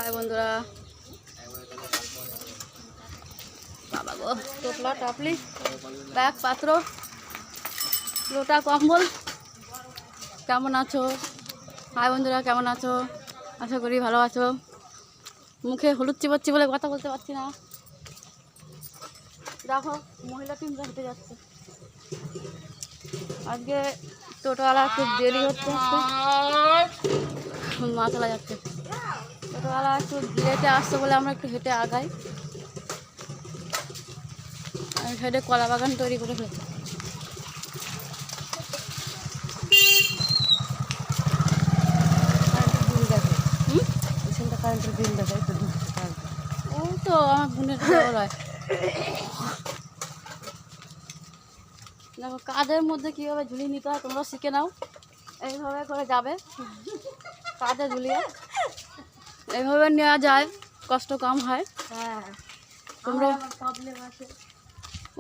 High বন্ধুরা, বাবা গো টোপলা টাপলি bag পাত্র লোটা কম্বল। কেমন আছো? হাই বন্ধুরা, কেমন আছো? আশা করি ভালো আছো। মুখে হলুদ চিবাচ্ছি বলে কথা বলতে পারছি না। দেখো মহিলা টিমরা হেঁটে যাচ্ছে। আজকে টোটোওয়ালা খুব দেরি হচ্ছে, মা চলা যাচ্ছে। টোটোওয়ালা একটু লেটে আসছে বলে আমরা একটু হেঁটে আগাই। আর হেঁটে কলা বাগান তৈরি করে ফেলছে। ও তো আমার বোনের খবর হয়। দেখো কাঁধের মধ্যে কীভাবে ঝুলিয়ে নিতে হয় তোমরা শিখে নাও। এইভাবে করে যাবে, কাঁধে ঝুলিয়ে এইভাবে নেওয়া যায়, কষ্ট কম হয়। হ্যাঁ, তোমরা প্রবলেম আছে,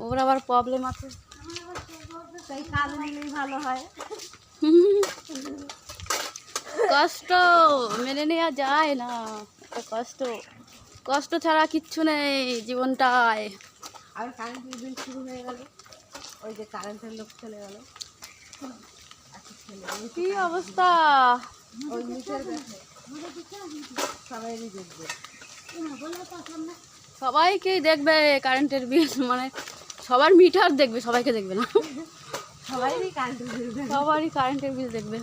ওর আবার প্রবলেম আছে, সেই কাজে নিলেই ভালো হয়। কষ্ট মেনে নেওয়া যায় না। কষ্ট কষ্ট ছাড়া কিচ্ছু নেই জীবনটায়। আর কারেন্টের বিল শুরু হয়ে গেল, ওই যে কারেন্টের লোক চলে গেল। কি অবস্থা! ওই মিটার দেখে সবাই দেখবে, সবাইকেই দেখবে কারেন্টের বিল, মানে সবার মিটার দেখবে, সবাইকে দেখবে না। সবাইই কারেন্টের বিল দেখবে, সবারই কারেন্টের বিল দেখবে।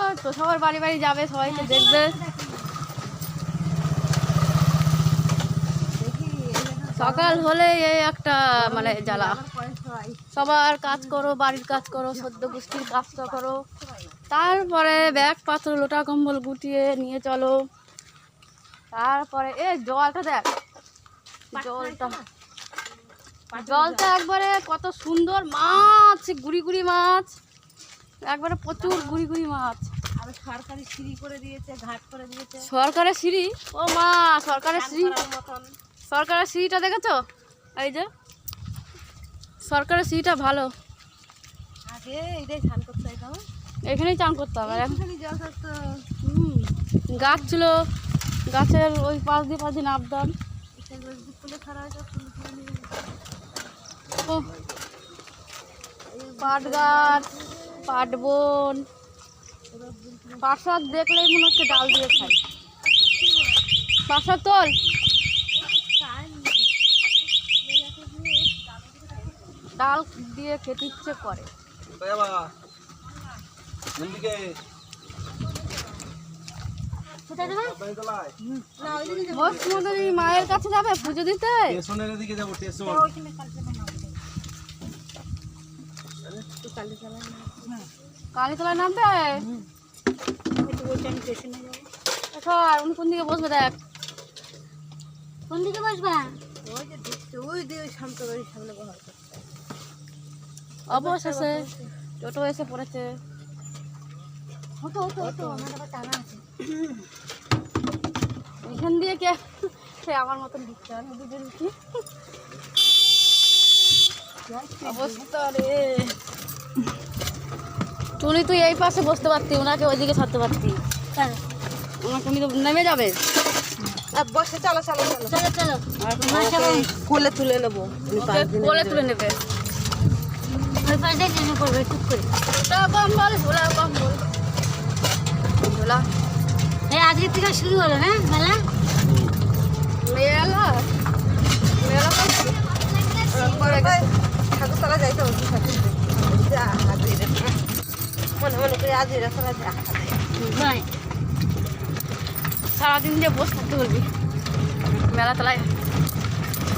আর তো সবার বাড়ি বাড়ি যাবে, সবাইকে দেখবে। সকাল হলে এই একটা মানে জ্বালা। সবার কাজ করো, বাড়ির কাজ করো, সদ্য গোষ্ঠীর কাজটা করো, তারপরে ব্যাগ পাত্র লোটা কম্বল গুটিয়ে নিয়ে চলো। তারপরে জলটা দেখ, জলটা একবারে কত সুন্দর মাছ, গুড়ি গুড়ি মাছ, একবারে প্রচুর গুড়ি গুড়ি মাছ। আর সরকারি সিঁড়ি করে দিয়েছে, ঘাট করে দিয়েছে। সরকারের সিঁড়ি? ও মা, সরকারের সিঁড়ি, সরকারের সিঁড়িটা দেখেছো? এই যে সরকারের সিঁড়িটা ভালো। আগে এটাই স্নান করতে হয়, এখানেই চান করতে হবে। এখানে জল থাকতো। গাছ ছিল, গাছের ওই পাশ দিয়ে নামতাম। পাট গাছ, পাট বন, পাট শাক দেখলেই মনে হচ্ছে ডাল দিয়ে খাই। পাট শাক তোল, ডাল দিয়ে খেতে ইচ্ছে করে। মায়ের কাছে যাবে পুজো দিতে। কালীতলায় নামবে। উনি কোন দিকে বসবে দেখ, কোন দিকে বসবে? অবশেষে টোটো এসে পড়েছে। এখান দিয়ে কে সে আমার মতন ঢুকতে হবে, দুজন কি অবস্থা রে। টুনি তুই এই পাশে বসতে পারতি, ওনাকে ওইদিকে ছাড়তে পারতি। ওনাকে উনি তো নেমে যাবে। বসে চলো চলো চলো চলো, কোলে তুলে নেবো, কোলে তুলে নেবে। আজকে থেকে শুরু হলো না মেলা? মেলা ঠাকুরতলা যাইতে হবে, মনে মনে করে আজ সারাদিন যে বসে থাকতে বলবি মেলা তলায়,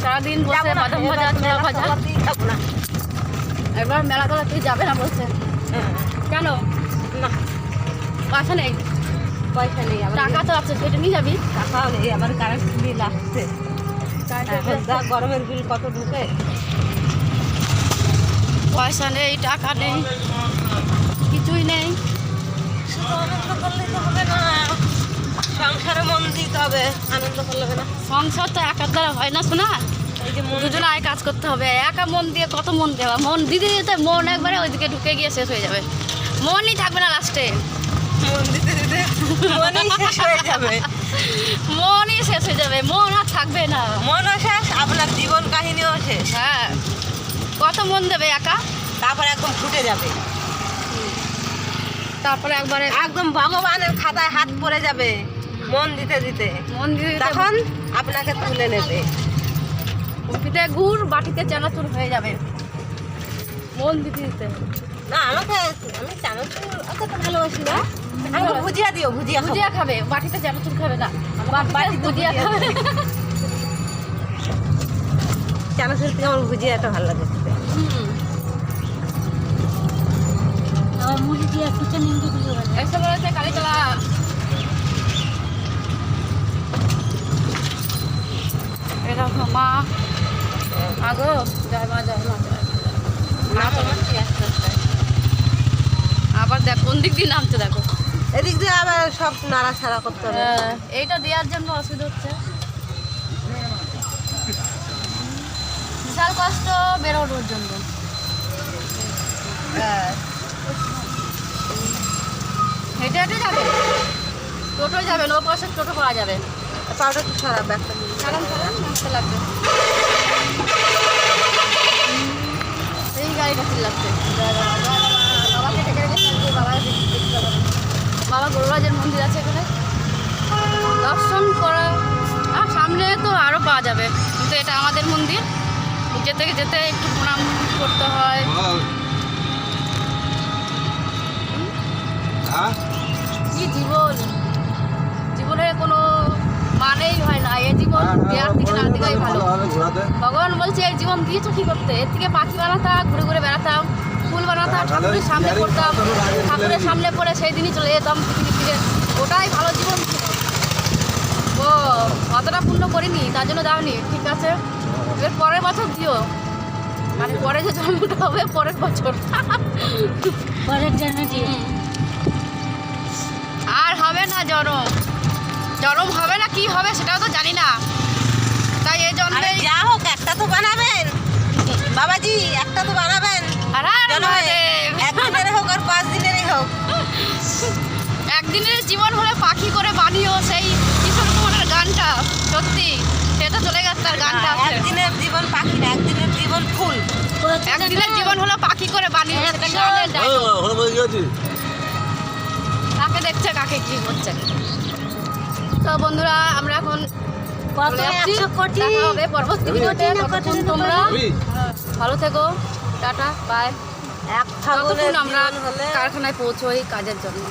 সারাদিন বসে বাদাম ভাজা ছোলা ভাজা খাবো না। একবার মেলা তলা তুই যাবে না বলছে? কেন? না পয়সা নেই। পয়সা নেই, টাকা তো আছে, সেটা নিয়ে যাবি। টাকাও নেই, আবার কারেন্ট বিল আসছে। গরমের বিল কত ঢুকে, পয়সা নেই, টাকা নেই, কিছুই নেই। আনন্দ করলে তো হবে না, সংসারে মন দিতে হবে, আনন্দ করলে হবে না। সংসার তো একার দ্বারা হয় না শোনা, এই যে দুজনে আয় কাজ করতে হবে। একা মন দিয়ে কত মন দেওয়া, মন দিতে দিতে মন একবারে ওইদিকে ঢুকে গিয়ে শেষ হয়ে যাবে, মনই থাকবে না লাস্টে। মন দিতে দিতে মনই শেষ হয়ে যাবে। মনই শেষ হয়ে যাবে, মন আর থাকবে না। মনও শেষ, আপনার জীবন কাহিনীও শেষ। হ্যাঁ, কত মন দেবে একা? তারপর একদম ফুটে যাবে, তারপরে একবারে একদম ভগবানের খাতায় হাত পড়ে যাবে মন দিতে দিতে। মন দিয়ে তখন আপনাকে তুলে নেবে। পিঠে গুড় বাটিতে চানাচুর হয়ে যাবে মন দিতে দিতে। না আমাকে, আমি চানাচুর অতটা ভালোবাসি না। আমাকে ভুজিয়া দিও, ভুজিয়া খাবো। ভুজিয়া খাবে, বাটিতে চানাচুর খাবে না, বাটিতে ভুজিয়া খাবে। চানাচুর থেকে আমার ভুজিয়াটা ভালো লাগে খেতে। আর মুড়ি দিয়ে কুচে নিন্দু দিল এসে বলেছে কালীতলা। এটা মা আগো, জয় মা জয় মা জয় মা। নাম আমার কি আস্তে আস্তে। আবার দেখ কোন দিক দিয়ে নামছে দেখো। এদিক দিয়ে আবার সব নাড়াছাড়া করতে হবে। এইটা দেওয়ার জন্য অসুবিধা হচ্ছে, বিশাল কষ্ট বেরোনোর জন্য। হেঁটে হেঁটে যাবে, টোটোয় যাবে, নো পয়সার টোটো পাওয়া যাবে। পাউডার একটু সরাব একটা মিনিট। সালাম সালাম নামতে লাগবে। এই গাড়িটা চিল্লাচ্ছে জয় বাবা জয় বাবা। বাবাকে ডেকে রেখে বাবা দেখতে যাবো। বাবা গরুরাজের মন্দির আছে এখানে, দর্শন করা। আর সামনে তো আরও পাওয়া যাবে, কিন্তু এটা আমাদের মন্দির, যেতে যেতে একটু প্রণাম করতে হয়। কি জীবন, জীবনের কোনো মানেই হয় না। এই জীবন দেওয়ার থেকে না দেওয়াই ভালো। ভগবান বলছে এই জীবন দিয়েছো কি করতে? এর থেকে পাখি বানাতাম, ঘুরে ঘুরে বেড়াতাম, ফুল বানাতাম, ঠাকুরের সামনে পড়তাম, ঠাকুরের সামনে পড়ে সেই দিনই চলে যেতাম পৃথিবী ফিরে। ওটাই ভালো জীবন ছিল। ও অতটা পূর্ণ করিনি, তার জন্য দাওনি, ঠিক আছে। এর পরের বছর দিও, মানে পরে যে জন্মটা হবে পরের বছর। পরের জন্য দিয়ে আর হবে না জনম, জনম হবে না কি হবে সেটাও তো জানি না। তাই এই আরে জন্মে যা হোক একটা তো বানাবেন বাবাজি, একটা তো বানাবেন। একদিনের হোক আর 5 দিনেরই হোক। একদিনের জীবন হলে পাখি করে বানিও, সেই কিশোর কুমারের গানটা সত্যি সেটা চলে গেছে, তার গানটা আছে। একদিনের জীবন পাখি না, একদিনের জীবন ফুল। একদিনের জীবন হলো পাখি করে বানিও, সেটা গানের dialogue। কাকে দেখছে কাকে কি করছে। তো বন্ধুরা আমরা এখন চলে যাচ্ছি, 100 কোটি দেখা হবে পরবর্তী ভিডিওতে। ততক্ষণ তোমরা ভালো থেকো, টাটা বাই। এক ফাগুনের ততক্ষণ আমরা জীবন হলে কারখানায় পৌঁছোই কাজের জন্য।